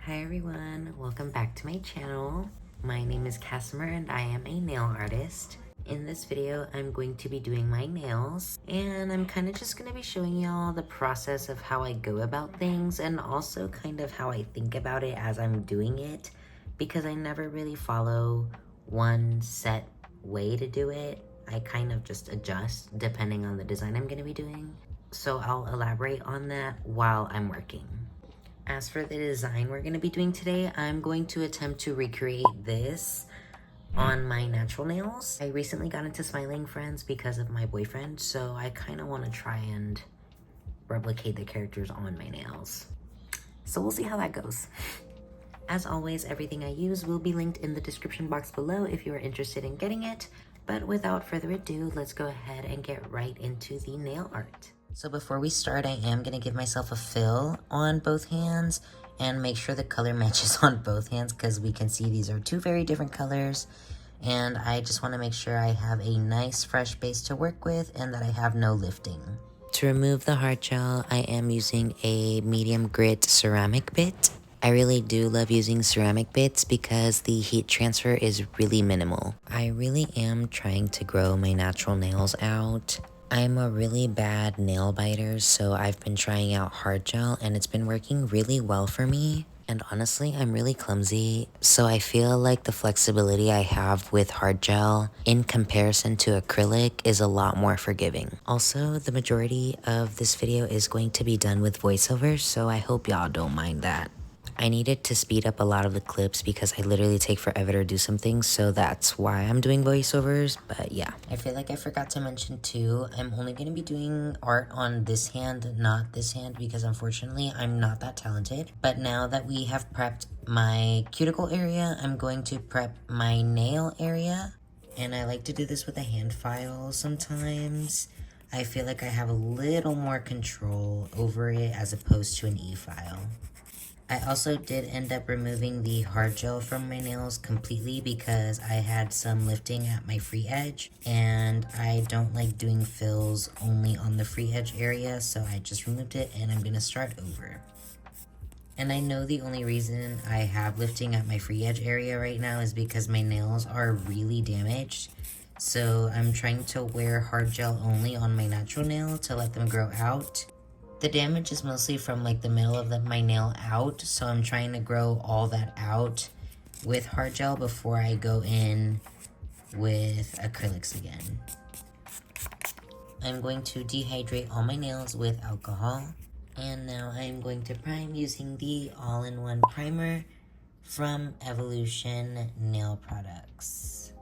Hi everyone, welcome back to my channel. My name is Casimir and I am a nail artist. In this video, I'm going to be doing my nails and I'm kind of just going to be showing y'all the process of how I go about things and also kind of how I think about it as I'm doing it, because I never really follow one set way to do it. I kind of just adjust depending on the design I'm going to be doing. So I'll elaborate on that while I'm working. As for the design we're going to be doing today, I'm going to attempt to recreate this on my natural nails. I recently got into smiling friends because of my boyfriend, so I kind of want to try and replicate the characters on my nails. So we'll see how that goes. As always, everything I use will be linked in the description box below if you are interested in getting it. But without further ado, let's go ahead and get right into the nail art. So before we start, I am going to give myself a fill on both hands and make sure the color matches on both hands, because we can see these are two very different colors. And I just want to make sure I have a nice fresh base to work with and that I have no lifting. To remove the hard gel, I am using a medium grit ceramic bit. I really do love using ceramic bits because the heat transfer is really minimal. I really am trying to grow my natural nails out. I'm a really bad nail biter, so I've been trying out hard gel and it's been working really well for me. And honestly, I'm really clumsy, so I feel like the flexibility I have with hard gel in comparison to acrylic is a lot more forgiving. Also, the majority of this video is going to be done with voiceovers, so I hope y'all don't mind that. I needed to speed up a lot of the clips because I literally take forever to do something, so that's why I'm doing voiceovers. But yeah, I feel like I forgot to mention too, I'm only going to be doing art on this hand, not this hand, because unfortunately I'm not that talented. But now that we have prepped my cuticle area, I'm going to prep my nail area. And I like to do this with a hand file sometimes. I feel like I have a little more control over it as opposed to an e-file. I also did end up removing the hard gel from my nails completely because I had some lifting at my free edge and I don't like doing fills only on the free edge area, so I just removed it and I'm gonna start over. And I know the only reason I have lifting at my free edge area right now is because my nails are really damaged. So I'm trying to wear hard gel only on my natural nail to let them grow out. The damage is mostly from like the middle of my nail out, so I'm trying to grow all that out with hard gel before I go in with acrylics again. I'm going to dehydrate all my nails with alcohol, and now I'm going to prime using the all-in-one primer from Evolution Nail Products,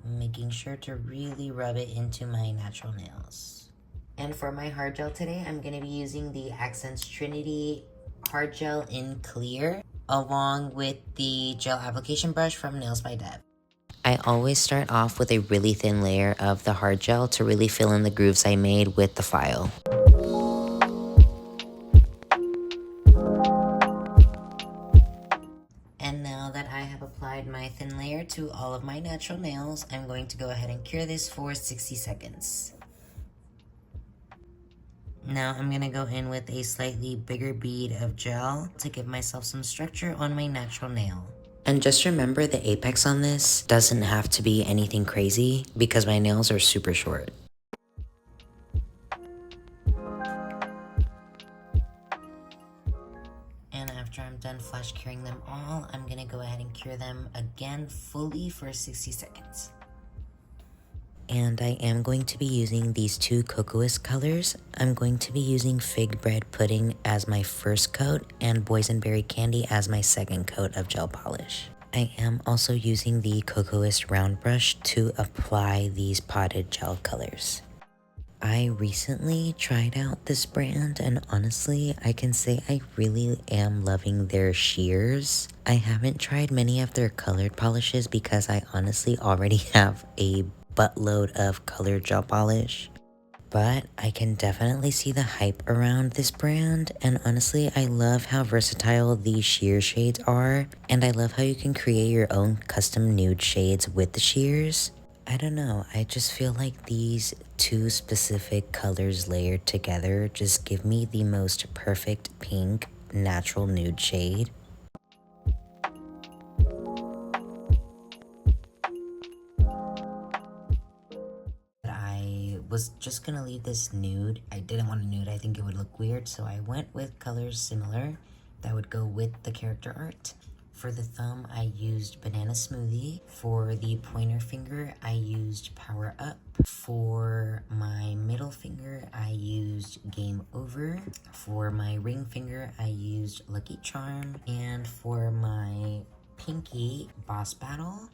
making sure to really rub it into my natural nails. And for my hard gel today, I'm going to be using the Accents Trinity hard gel in clear, along with the gel application brush from NAILZ by Dev. I always start off with a really thin layer of the hard gel to really fill in the grooves I made with the file. And now that I have applied my thin layer to all of my natural nails, I'm going to go ahead and cure this for 60 seconds. Now I'm going to go in with a slightly bigger bead of gel to give myself some structure on my natural nail. And just remember, the apex on this doesn't have to be anything crazy because my nails are super short. And after I'm done flash curing them all, I'm going to go ahead and cure them again fully for 60 seconds. And I am going to be using these two KOKOIST colors. I'm going to be using Fig Bread Pudding as my first coat and Boysenberry Candy as my second coat of gel polish. I am also using the KOKOIST round brush to apply these potted gel colors. I recently tried out this brand and honestly, I can say I really am loving their shears. I haven't tried many of their colored polishes because I honestly already have a buttload of colored gel polish, but I can definitely see the hype around this brand, and honestly I love how versatile these sheer shades are, and I love how you can create your own custom nude shades with the shears. I don't know, I just feel like these two specific colors layered together just give me the most perfect pink natural nude shade. was just gonna leave this nude. I didn't want a nude, I think it would look weird, so I went with colors similar that would go with the character art. For the thumb, I used Banana Smoothie. For the pointer finger, I used Power Up. For my middle finger, I used Game Over. For my ring finger, I used Lucky Charm. And for my pinky, Boss Battle.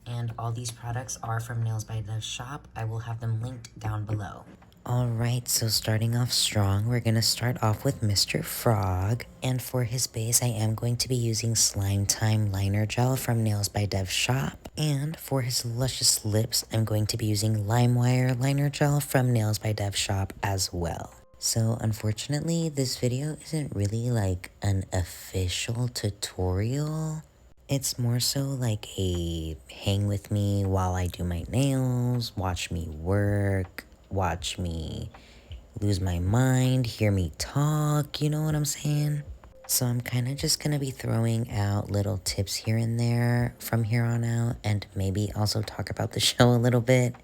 And all these products are from Nails by Dev Shop. I will have them linked down below. Alright, so starting off strong, we're going to start off with Mr. Frog. And for his base, I am going to be using Slime Time Liner Gel from Nails by Dev Shop. And for his luscious lips, I'm going to be using LIMEWIRE Liner Gel from Nails by Dev Shop as well. So unfortunately, this video isn't really like an official tutorial. It's more so like a hang with me while I do my nails, watch me work, watch me lose my mind, hear me talk, you know what I'm saying? So I'm kind of just going to be throwing out little tips here and there from here on out, and maybe also talk about the show a little bit.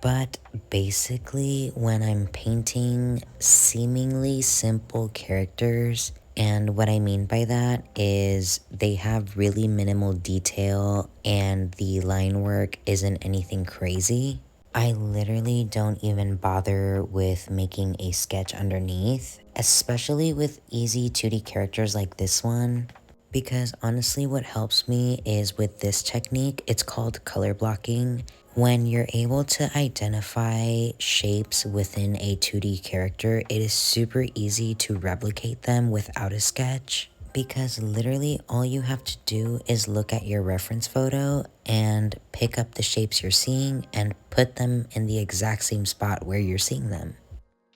But basically, when I'm painting seemingly simple characters, and what I mean by that is they have really minimal detail and the line work isn't anything crazy, I literally don't even bother with making a sketch underneath, especially with easy 2D characters like this one. Because honestly, what helps me is with this technique, it's called color blocking. When you're able to identify shapes within a 2D character, it is super easy to replicate them without a sketch. Because literally all you have to do is look at your reference photo and pick up the shapes you're seeing and put them in the exact same spot where you're seeing them.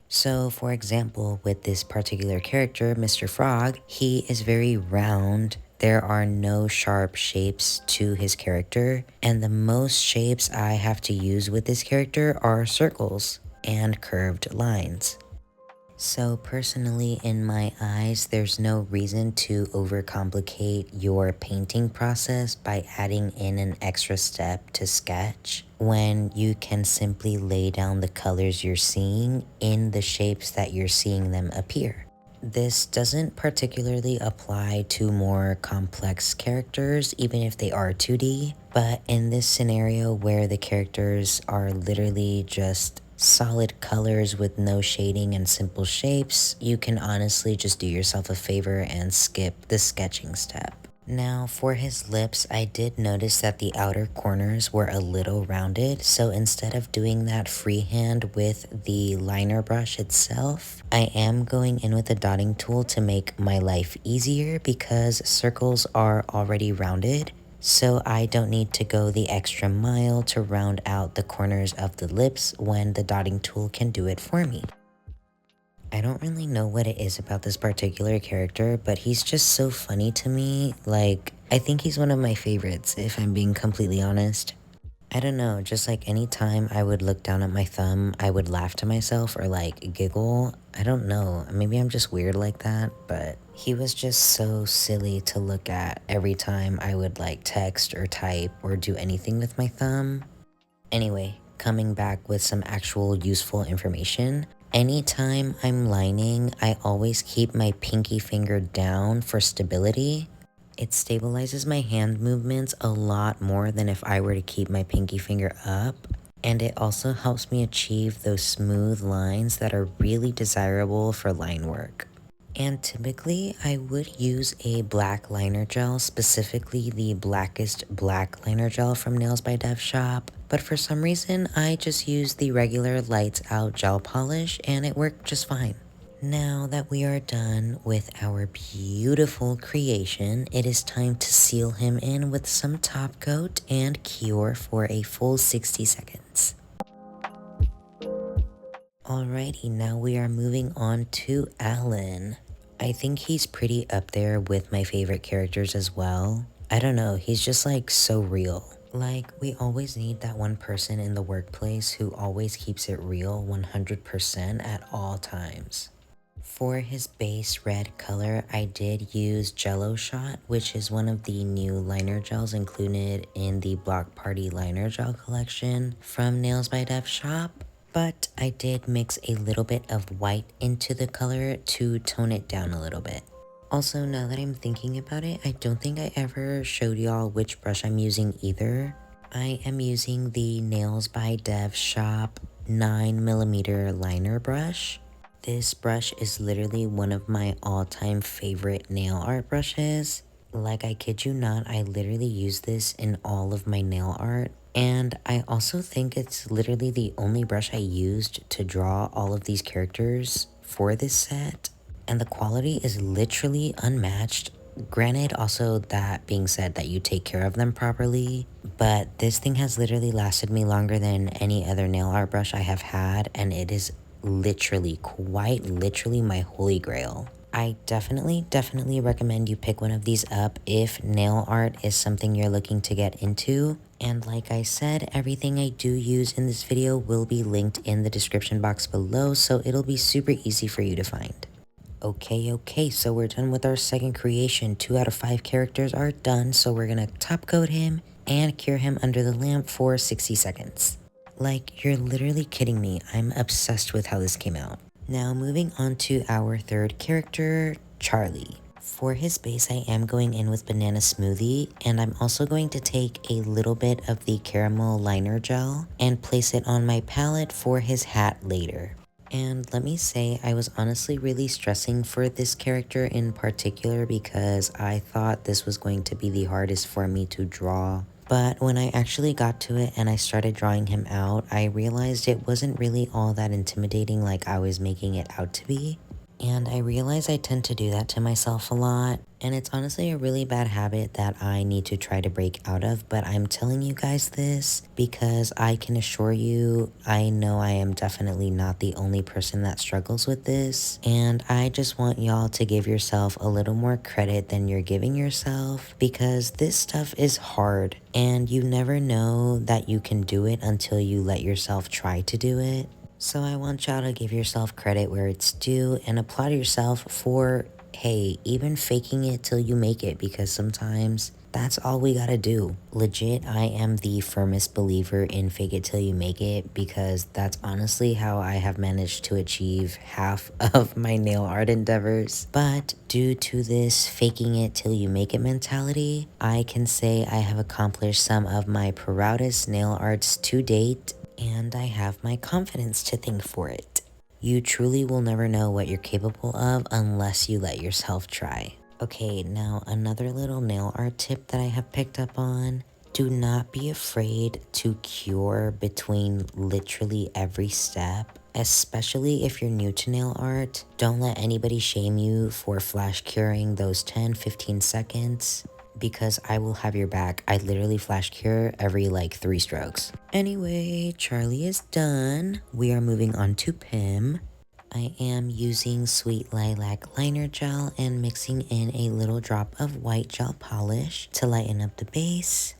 So for example, with this particular character, Mr. Frog, he is very round. There are no sharp shapes to his character, and the most shapes I have to use with this character are circles and curved lines. So personally, in my eyes, there's no reason to overcomplicate your painting process by adding in an extra step to sketch when you can simply lay down the colors you're seeing in the shapes that you're seeing them appear. This doesn't particularly apply to more complex characters, even if they are 2D, but in this scenario where the characters are literally just solid colors with no shading and simple shapes, you can honestly just do yourself a favor and skip the sketching step. Now for his lips, I did notice that the outer corners were a little rounded, so instead of doing that freehand with the liner brush itself, I am going in with the dotting tool to make my life easier because circles are already rounded. So I don't need to go the extra mile to round out the corners of the lips when the dotting tool can do it for me. I don't really know what it is about this particular character, but he's just so funny to me. Like, I think he's one of my favorites, if I'm being completely honest. I don't know, just like any time I would look down at my thumb, I would laugh to myself or like giggle. I don't know, maybe I'm just weird like that, but he was just so silly to look at every time I would like text or type or do anything with my thumb. Anyway, coming back with some actual useful information. Anytime I'm lining, I always keep my pinky finger down for stability. It stabilizes my hand movements a lot more than if I were to keep my pinky finger up. And it also helps me achieve those smooth lines that are really desirable for line work. And typically, I would use a black liner gel, specifically the blackest black liner gel from Nails by Dev Shop. But for some reason, I just used the regular Lights Out gel polish and it worked just fine. Now that we are done with our beautiful creation, it is time to seal him in with some top coat and cure for a full 60 seconds. Alrighty, now we are moving on to Alan. I think he's pretty up there with my favorite characters as well. I don't know, he's just like so real. Like, we always need that one person in the workplace who always keeps it real 100% at all times. For his base red color, I did use JELLO Shot, which is one of the new liner gels included in the Block Party Liner Gel collection from Nails by Dev Shop. but I did mix a little bit of white into the color to tone it down a little bit. Also, now that I'm thinking about it, I don't think I ever showed y'all which brush I'm using either. I am using the NAILZ by Dev Shop 9mm liner brush. This brush is literally one of my all-time favorite nail art brushes. Like, I kid you not, I literally use this in all of my nail art. And I also think it's literally the only brush I used to draw all of these characters for this set. And the quality is literally unmatched. Granted, also that being said, that you take care of them properly, but this thing has literally lasted me longer than any other nail art brush I have had, and it is literally, quite literally my holy grail. I definitely recommend you pick one of these up if nail art is something you're looking to get into. And like I said, everything I do use in this video will be linked in the description box below, so it'll be super easy for you to find. Okay, so we're done with our second creation. 2 out of 5 characters are done, so we're gonna top coat him and cure him under the lamp for 60 seconds. Like, you're literally kidding me. I'm obsessed with how this came out. Now moving on to our third character, Charlie. For his base, I am going in with Banana Smoothie, and I'm also going to take a little bit of the caramel liner gel and place it on my palette for his hat later. And let me say, I was honestly really stressing for this character in particular because I thought this was going to be the hardest for me to draw. But when I actually got to it and I started drawing him out, I realized it wasn't really all that intimidating like I was making it out to be. And I realize I tend to do that to myself a lot, and it's honestly a really bad habit that I need to try to break out of, but I'm telling you guys this because I can assure you, I know I am definitely not the only person that struggles with this, and I just want y'all to give yourself a little more credit than you're giving yourself, because this stuff is hard, and you never know that you can do it until you let yourself try to do it. So I want y'all to give yourself credit where it's due and applaud yourself for, hey, even faking it till you make it, because sometimes that's all we gotta do. Legit, I am the firmest believer in fake it till you make it, because that's honestly how I have managed to achieve half of my nail art endeavors. But due to this faking it till you make it mentality, I can say I have accomplished some of my proudest nail arts to date, and I have my confidence to thank for it. You truly will never know what you're capable of unless you let yourself try. Okay, now another little nail art tip that I have picked up on. Do not be afraid to cure between literally every step, especially if you're new to nail art. Don't let anybody shame you for flash curing those 10-15 seconds. Because I will have your back. I literally flash cure every like 3 strokes. Anyway, Charlie is done. We are moving on to Pim. I am using Sweet Lilac liner gel and mixing in a little drop of white gel polish to lighten up the base.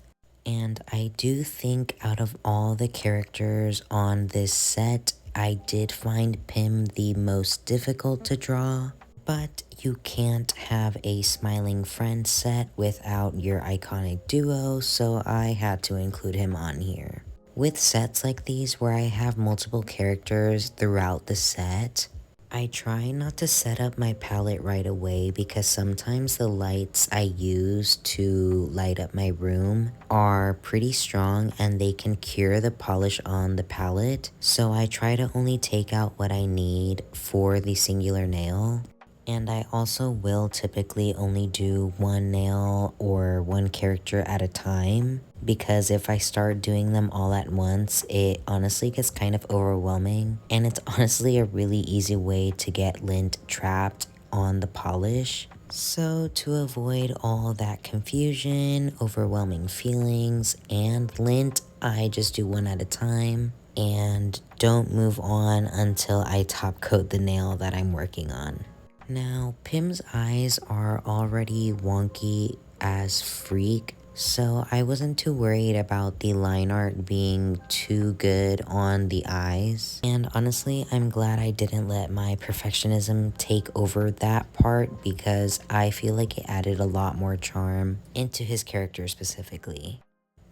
And I do think out of all the characters on this set, I did find Pim the most difficult to draw. But you can't have a smiling friend set without your iconic duo, so I had to include him on here. With sets like these where I have multiple characters throughout the set, I try not to set up my palette right away because sometimes the lights I use to light up my room are pretty strong and they can cure the polish on the palette, so I try to only take out what I need for the singular nail. And I also will typically only do one nail or one character at a time, because if I start doing them all at once, it honestly gets kind of overwhelming, and it's honestly a really easy way to get lint trapped on the polish. So to avoid all that confusion, overwhelming feelings, and lint, I just do one at a time and don't move on until I top coat the nail that I'm working on. Now, Pim's eyes are already wonky as freak, so I wasn't too worried about the line art being too good on the eyes. And honestly, I'm glad I didn't let my perfectionism take over that part, because I feel like it added a lot more charm into his character specifically.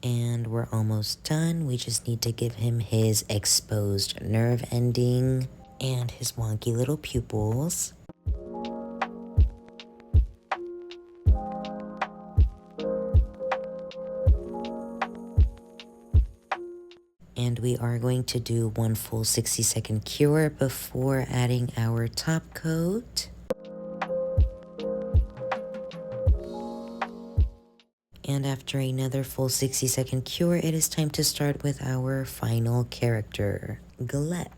And we're almost done. We just need to give him his exposed nerve ending and his wonky little pupils. And we are going to do one full 60-second cure before adding our top coat. And after another full 60-second cure, it is time to start with our final character, Glep.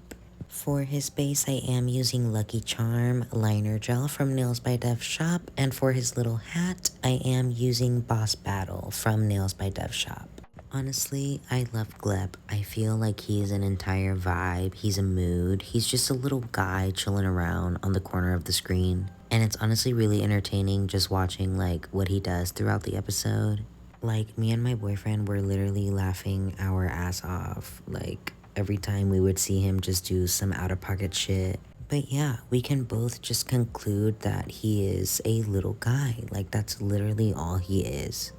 For his base, I am using Lucky Charm liner gel from NAILZ by Dev Shop, and for his little hat, I am using Boss Battle from NAILZ by Dev Shop. Honestly, I love Glep. I feel like he's an entire vibe, he's a mood, he's just a little guy chilling around on the corner of the screen. And it's honestly really entertaining just watching like what he does throughout the episode. Like me and my boyfriend were literally laughing our ass off, like every time we would see him just do some out-of-pocket shit. But yeah, we can both just conclude that he is a little guy, like that's literally all he is.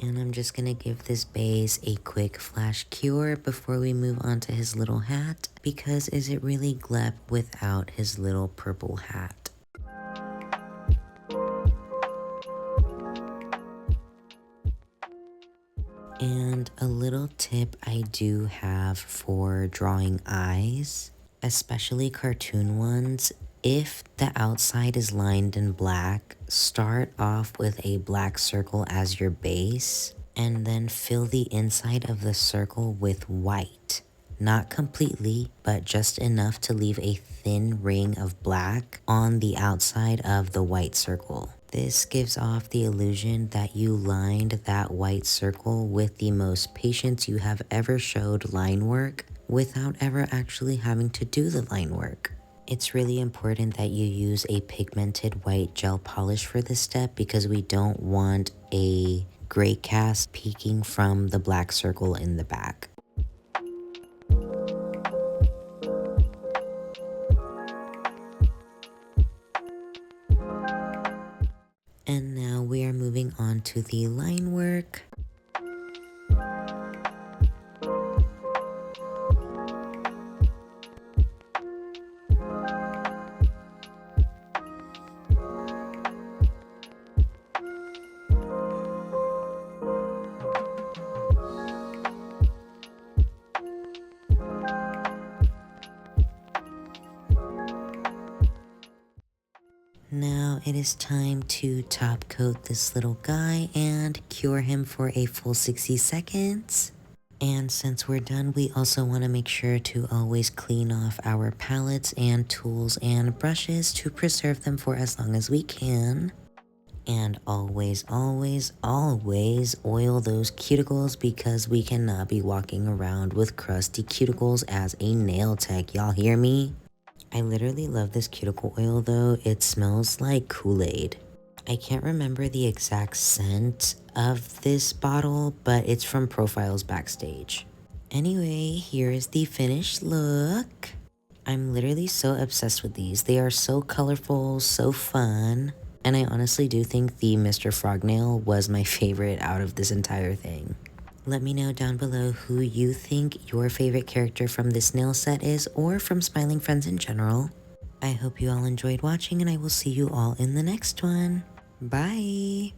And I'm just gonna give this base a quick flash cure before we move on to his little hat, because is it really Glep without his little purple hat? And a little tip I do have for drawing eyes, especially cartoon ones, if the outside is lined in black, start off with a black circle as your base, and then fill the inside of the circle with white. Not completely, but just enough to leave a thin ring of black on the outside of the white circle. This gives off the illusion that you lined that white circle with the most patience you have ever showed line work without ever actually having to do the line work. It's really important that you use a pigmented white gel polish for this step because we don't want a gray cast peeking from the black circle in the back. And now we are moving on to the line work. Now it is time to top coat this little guy and cure him for a full 60 seconds. And since we're done, we also want to make sure to always clean off our palettes and tools and brushes to preserve them for as long as we can. And always, always, always oil those cuticles because we cannot be walking around with crusty cuticles as a nail tech, y'all hear me? I literally love this cuticle oil though, it smells like Kool-Aid. I can't remember the exact scent of this bottle, but it's from Profiles Backstage. Anyway, here is the finished look. I'm literally so obsessed with these. They are so colorful, so fun, and I honestly do think the Mr. Frognail was my favorite out of this entire thing. Let me know down below who you think your favorite character from this nail set is, or from Smiling Friends in general. I hope you all enjoyed watching, and I will see you all in the next one. Bye!